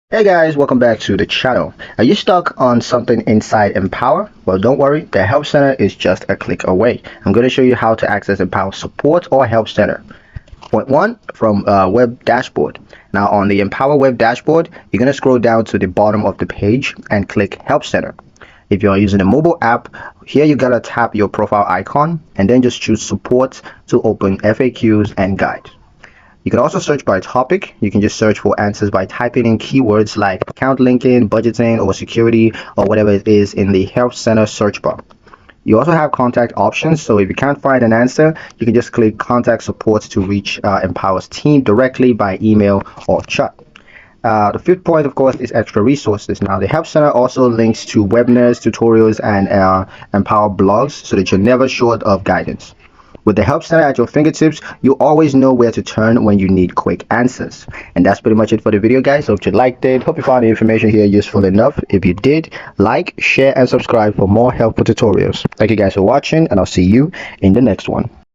Hey guys, welcome back to the channel. Are you stuck on something inside Empower? Well, don't worry, the Help Center is just a click away. I'm going to show you how to access Empower Support or Help Center. Point one, from Web Dashboard. Now on the Empower Web Dashboard, you're going to scroll down to the bottom of the page and click Help Center. If you're using a mobile app, here you gotta tap your profile icon and then just choose Support to open FAQs and guides. You can also search by topic. You can just search for answers by typing in keywords like account linking, budgeting, or security, or whatever it is in the Help Center search bar. You also have contact options, so if you can't find an answer, you can just click contact support to reach Empower's team directly by email or chat. The fifth point, of course, is extra resources. Now, the Help Center also links to webinars, tutorials, and Empower blogs so that you're never short of guidance. With the Help Center at your fingertips, you always know where to turn when you need quick answers. And that's pretty much it for the video, guys. Hope you liked it. Hope you found the information here useful enough. If you did, like, share, and subscribe for more helpful tutorials. Thank you guys for watching, and I'll see you in the next one.